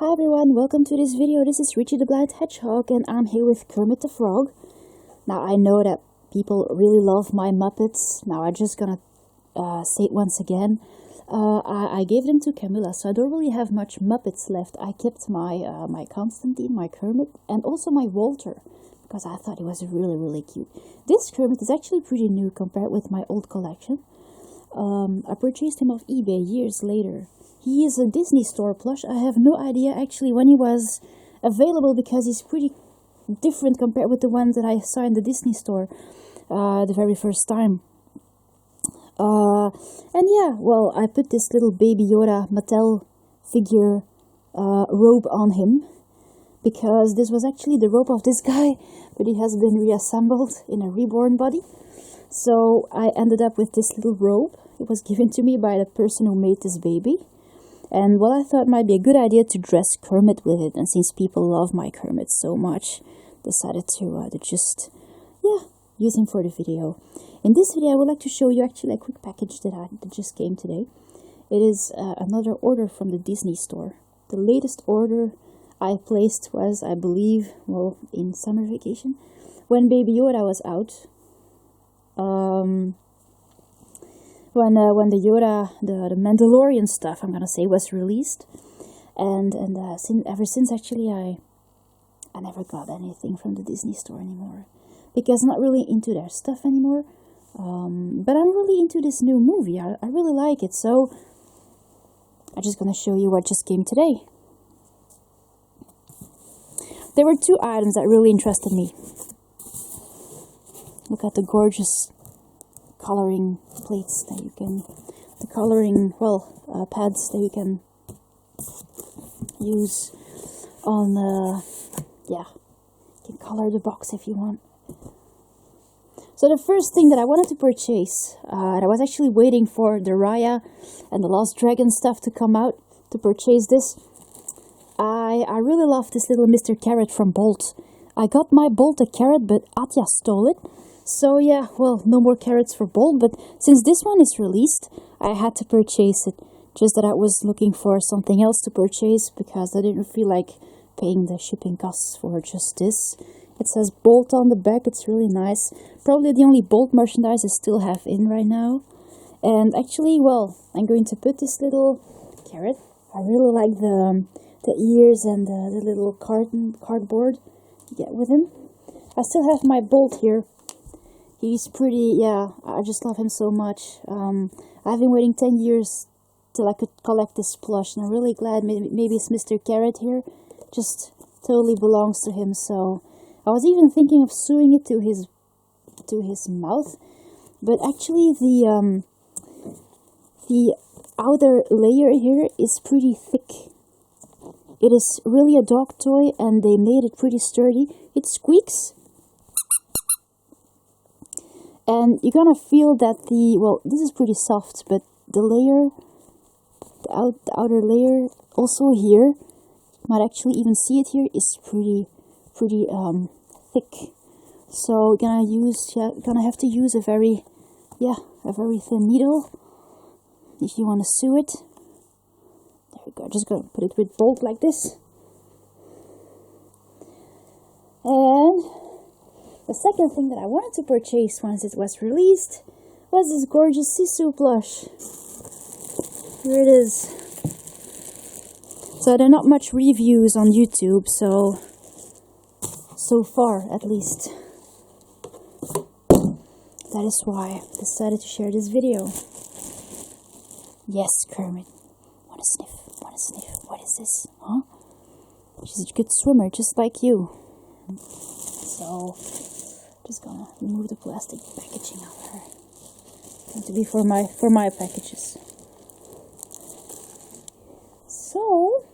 Hi everyone, welcome to this video. This is Richie the Blind Hedgehog and I'm here with Kermit the Frog. Now I know that people really love my Muppets. Now I'm just gonna say it once again. I gave them to Camilla, so I don't really have much Muppets left. I kept my my Constantine, my Kermit, and also my Walter, because I thought he was really cute. This Kermit is actually pretty new compared with my old collection. I purchased him off eBay years later. He is a Disney Store plush. I have no idea actually when he was available because he's pretty different compared with the ones that I saw in the Disney Store the very first time. And yeah, well, I put this little Baby Yoda Mattel figure robe on him because this was actually the robe of this guy, but it has been reassembled in a reborn body. So I ended up with this little robe. It was given to me by the person who made this baby. And what I thought might be a good idea to dress Kermit with it, and since people love my Kermit so much, decided to just, use him for the video. In this video, I would like to show you actually a quick package that just came today. It is another order from the Disney Store. The latest order I placed was, I believe, well, in summer vacation, when Baby Yoda was out. When the Yoda, the Mandalorian stuff, I'm gonna say, was released, and ever since actually I never got anything from the Disney Store anymore because I'm not really into their stuff anymore. But I'm really into this new movie. I really like it, so I'm just gonna show you what just came today. There were two items that really interested me. Look at the gorgeous coloring plates that you can, the coloring, pads that you can use on, you can color the box if you want. So the first thing that I wanted to purchase, and I was actually waiting for the Raya and the Lost Dragon stuff to come out to purchase this. I really love this little Mr. Carrot from Bolt. I got my Bolt a carrot, but Atya stole it. So yeah, well, no more carrots for Bolt, but since this one is released, I had to purchase it. Just that I was looking for something else to purchase because I didn't feel like paying the shipping costs for just this. It says Bolt on the back, it's really nice. Probably the only Bolt merchandise I still have in right now. And actually, well, I'm going to put this little carrot. I really like the ears and the little cardboard you get with him. I still have my Bolt here. He's pretty, I just love him so much. I've been waiting 10 years till I could collect this plush, and I'm really glad maybe it's Mr. Carrot here. Just totally belongs to him, so I was even thinking of sewing it to his mouth, but actually the outer layer here is pretty thick. It is really a dog toy, and they made it pretty sturdy. It squeaks. And you're gonna feel that this is pretty soft, but the layer, the outer layer, also here, you might actually even see it here, is pretty thick. So gonna have to use a very thin needle if you want to sew it. There we go. Just gonna put it with Bolt like this, and the second thing that I wanted to purchase once it was released was this gorgeous Sisu Plush. Here it is. So there are not much reviews on YouTube, so far at least. That is why I decided to share this video. Yes, Kermit. Wanna sniff? Wanna sniff? What is this? Huh? She's a good swimmer, just like you. So just gonna remove the plastic packaging of her. Going to be for my packages. So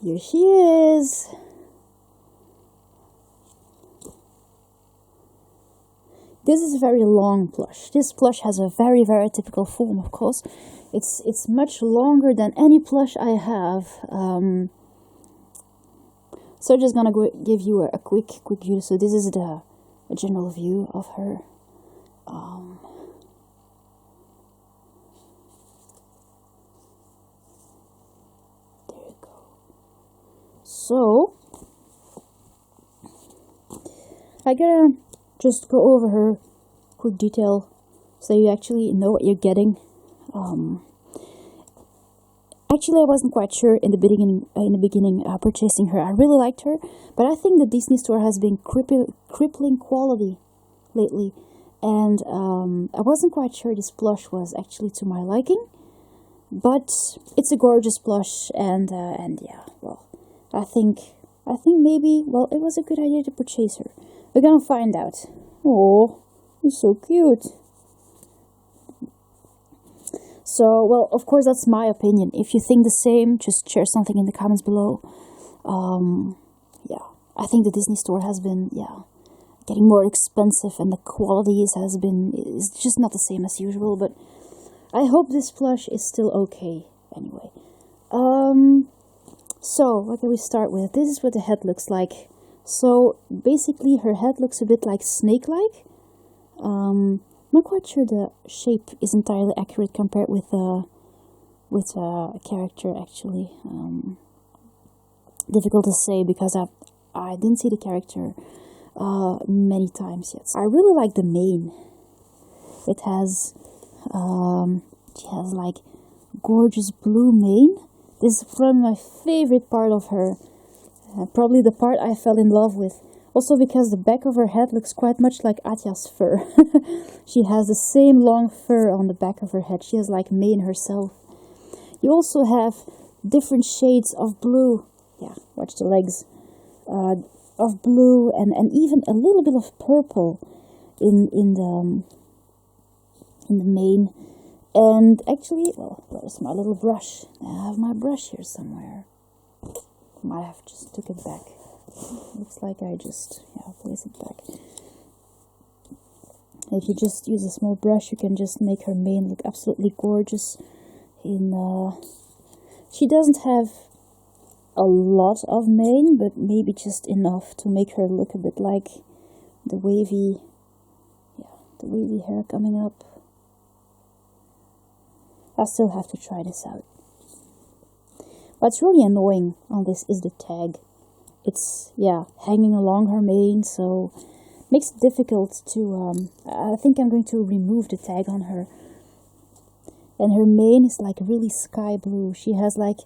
here she is. This is a very long plush. This plush has a very typical form, of course. It's much longer than any plush I have. So just gonna give you a quick view. So this is a general view of her. So I gotta just go over her quick detail so you actually know what you're getting. Actually, I wasn't quite sure in the beginning. Purchasing her, I really liked her, but I think the Disney Store has been crippling quality lately, and I wasn't quite sure this plush was actually to my liking. But it's a gorgeous plush, and yeah, well, I think maybe, well, it was a good idea to purchase her. We're gonna find out. Oh, you're so cute. So, well, of course, that's my opinion. If you think the same, just share something in the comments below. Yeah, I think the Disney Store has been, getting more expensive, and the quality is just not the same as usual, but I hope this plush is still okay, anyway. So, what can we start with? This is what the head looks like. So, basically, her head looks a bit like snake-like. Not quite sure the shape is entirely accurate compared with a character, actually. Difficult to say because I didn't see the character many times yet. I really like the mane. It has she has like gorgeous blue mane. This is probably my favorite part of her. Probably the part I fell in love with. Also because the back of her head looks quite much like Atya's fur. She has the same long fur on the back of her head. She has like mane herself. You also have different shades of blue. Yeah, watch the legs. Of blue and even a little bit of purple in the mane. And actually, well, where's my little brush? I have my brush here somewhere. Might have just took it back. Looks like I just, place it back. If you just use a small brush, you can just make her mane look absolutely gorgeous. She doesn't have a lot of mane, but maybe just enough to make her look a bit like the wavy hair coming up. I still have to try this out. What's really annoying on this is the tag. It's, hanging along her mane, so it makes it difficult to, I think I'm going to remove the tag on her. And her mane is like really sky blue. She has like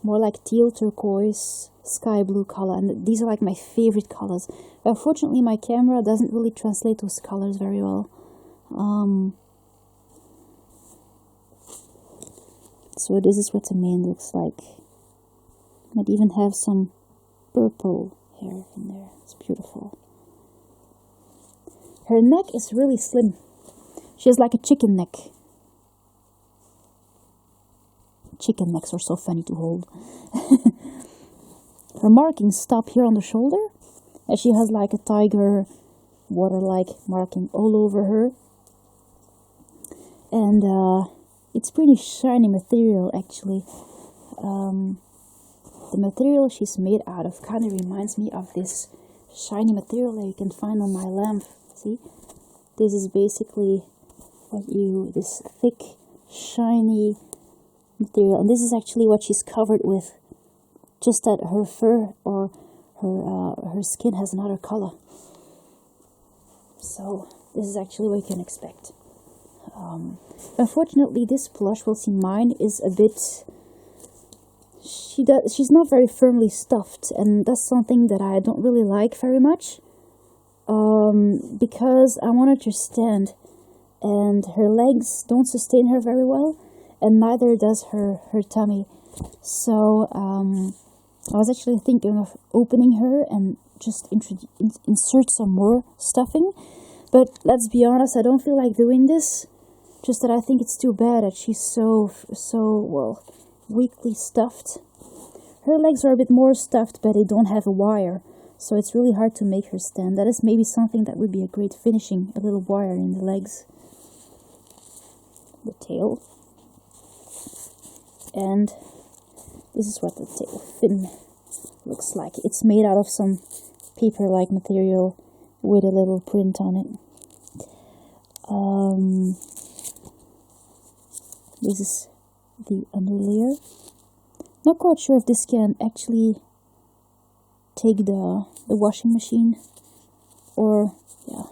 more like teal turquoise, sky blue color, and these are like my favorite colors. Unfortunately, my camera doesn't really translate those colors very well. So this is what the mane looks like. Might even have some purple hair in there. It's beautiful. Her neck is really slim. She has like a chicken neck. Chicken necks are so funny to hold. Her markings stop here on the shoulder, and she has like a tiger water-like marking all over her. And it's pretty shiny material, actually. The material she's made out of kind of reminds me of this shiny material that you can find on my lamp. See? This is basically this thick, shiny material. And this is actually what she's covered with. Just that her fur or her skin has another color. So, this is actually what you can expect. Unfortunately, this plush, we'll see mine, is a bit... She's not very firmly stuffed, and that's something that I don't really like very much. Because I want her to stand, and her legs don't sustain her very well, and neither does her tummy. So, I was actually thinking of opening her and just insert some more stuffing. But let's be honest, I don't feel like doing this. Just that I think it's too bad that she's so weakly stuffed. Her legs are a bit more stuffed, but they don't have a wire, so it's really hard to make her stand. That is maybe something that would be a great finishing, a little wire in the legs. The tail. And this is what the tail fin looks like. It's made out of some paper-like material with a little print on it. This is the underlayer. Not quite sure if this can actually take the washing machine, or yeah,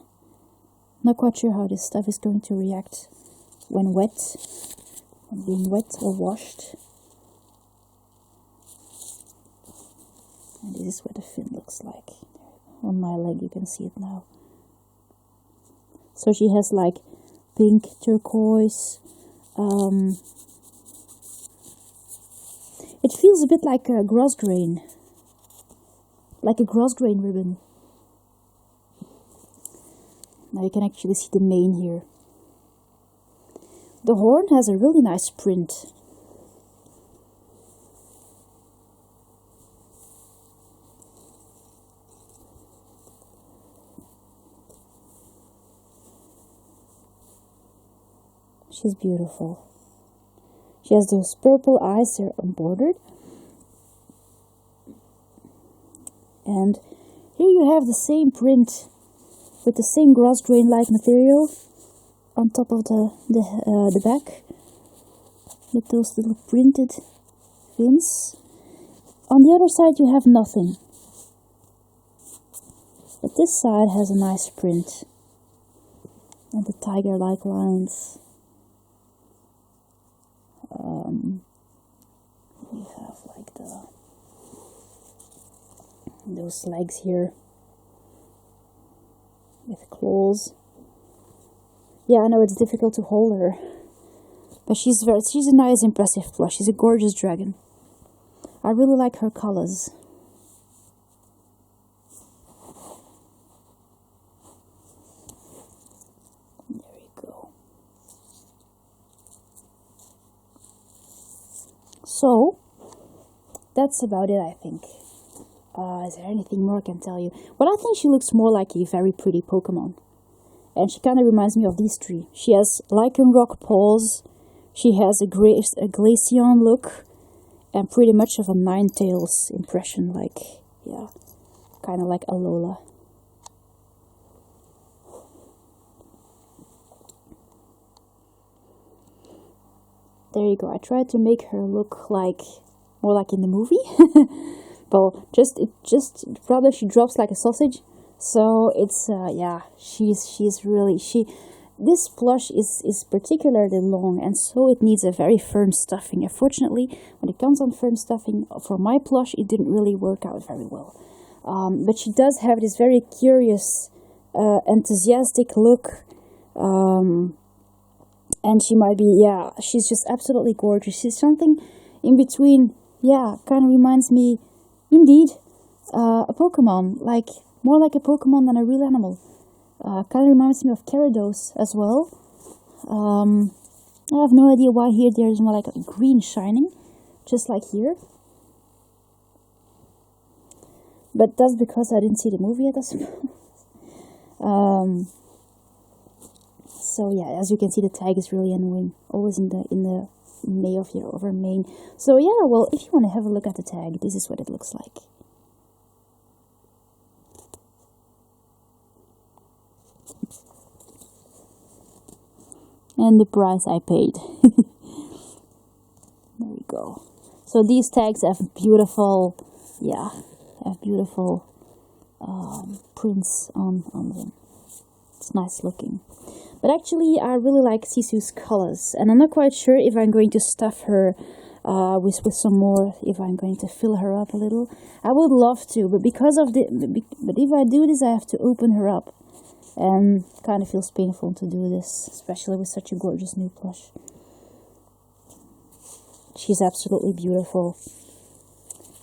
not quite sure how this stuff is going to react when wet, when being wet or washed. And this is what the fin looks like. On my leg, you can see it now. So she has like pink, turquoise. It feels a bit like a grosgrain. Like a grosgrain ribbon. Now you can actually see the mane here. The horn has a really nice print. She's beautiful. She has those purple eyes, they're embroidered. And here you have the same print with the same grosgrain-like material on top of the back, with those little printed fins. On the other side you have nothing, but this side has a nice print and the tiger-like lines. You have like those legs here with claws. Yeah, I know it's difficult to hold her, but she's a nice, impressive plush. She's a gorgeous dragon. I really like her colors. There you go. So that's about it, I think. Is there anything more I can tell you? Well, I think she looks more like a very pretty Pokemon. And she kind of reminds me of these three. She has Lycanroc paws, she has a Glaceon look, and pretty much of a Ninetales impression, like, yeah, kind of like Alola. There you go. I tried to make her look like, more like in the movie. Well, rather she drops like a sausage. So it's, yeah, she's really, this plush is particularly long, and so it needs a very firm stuffing. Unfortunately, when it comes on firm stuffing, for my plush, it didn't really work out very well. But she does have this very curious, enthusiastic look, and she might be, yeah, she's just absolutely gorgeous. She's something in between, yeah, kind of reminds me, indeed, a Pokemon, like, more like a Pokemon than a real animal. Kind of reminds me of Gyarados as well. I have no idea why here there's more like a green shining, just like here. But that's because I didn't see the movie yet, I suppose. So yeah, as you can see, the tag is really annoying. Always in the may of your over main. So yeah, well, if you want to have a look at the tag, this is what it looks like. And the price I paid. There we go. So these tags have beautiful, yeah, prints on them. It's nice looking. But actually, I really like Sisu's colors, and I'm not quite sure if I'm going to stuff her with some more, if I'm going to fill her up a little. I would love to, but but if I do this, I have to open her up. And kind of feels painful to do this, especially with such a gorgeous new plush. She's absolutely beautiful.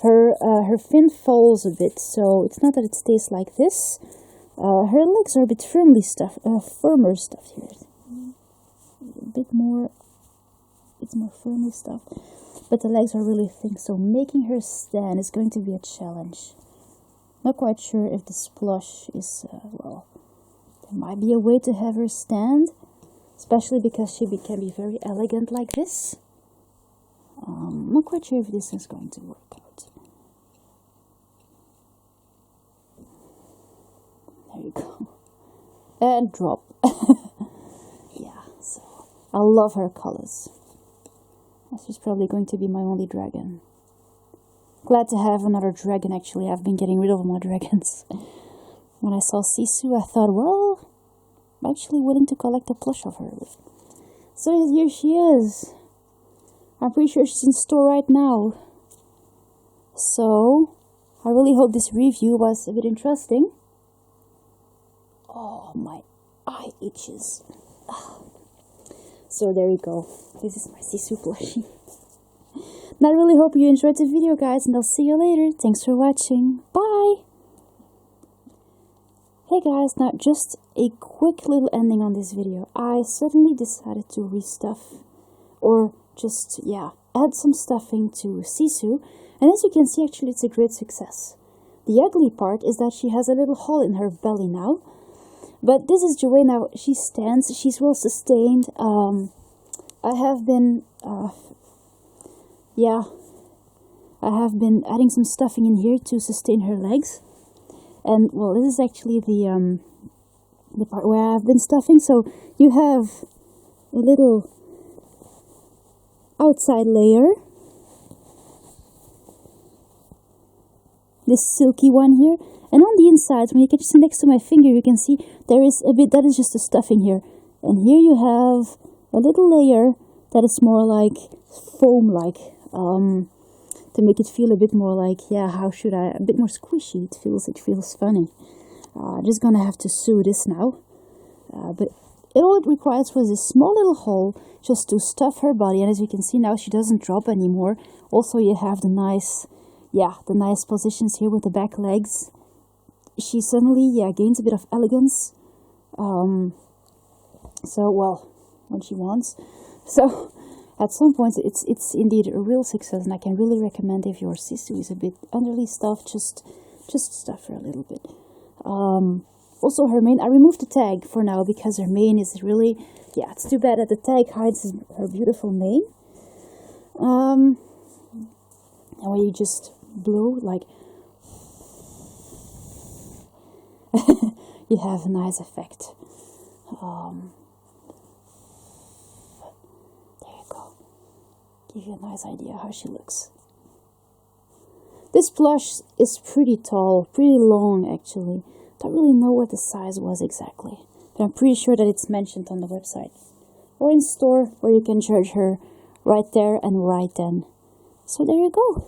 Her fin falls a bit, so it's not that it stays like this. Her legs are a bit firmer stuffed here. A bit more, it's more firmly stuffed. But the legs are really thin, so making her stand is going to be a challenge. Not quite sure if this plush is, well, there might be a way to have her stand, especially because she can be very elegant like this. I'm not quite sure if this is going to work out. There you go. And drop. Yeah, so I love her colors. She's probably going to be my only dragon. glad to have another dragon, actually. I've been getting rid of my dragons. When I saw Sisu, I thought, well, I'm actually willing to collect a plush of her. So here she is. I'm pretty sure she's in store right now. So, I really hope this review was a bit interesting. Oh, my eye itches. So there you go. This is my Sisu plushie. And I really hope you enjoyed the video, guys, and I'll see you later. Thanks for watching. Bye! Hey guys, now just a quick little ending on this video. I suddenly decided to restuff, or just, yeah, add some stuffing to Sisu, and as you can see, actually it's a great success. The ugly part is that she has a little hole in her belly now, but this is the way now she stands. She's well sustained. I have been adding some stuffing in here to sustain her legs. And, well, this is actually the part where I've been stuffing. So, you have a little outside layer. This silky one here. And on the inside, when you can see next to my finger, you can see there is a bit, that is just the stuffing here. And here you have a little layer that is more like foam-like. To make it feel a bit more like, yeah, how should I, a bit more squishy. It feels funny. Just gonna have to sew this now. But all it requires was a small little hole just to stuff her body. And as you can see now, she doesn't drop anymore. Also, you have the nice positions here with the back legs. She suddenly, gains a bit of elegance. So, well, when she wants. So, at some points, it's indeed a real success, and I can really recommend if your Sisu is a bit underly stuffed, just stuff her a little bit. Also, her mane, I removed the tag for now because her mane is really, it's too bad that the tag hides her beautiful mane. And when you just blow, like, you have a nice effect. Give you a nice idea how she looks. This plush is pretty tall, pretty long actually. Don't really know what the size was exactly, but I'm pretty sure that it's mentioned on the website or in store where you can charge her right there and right then. So there you go.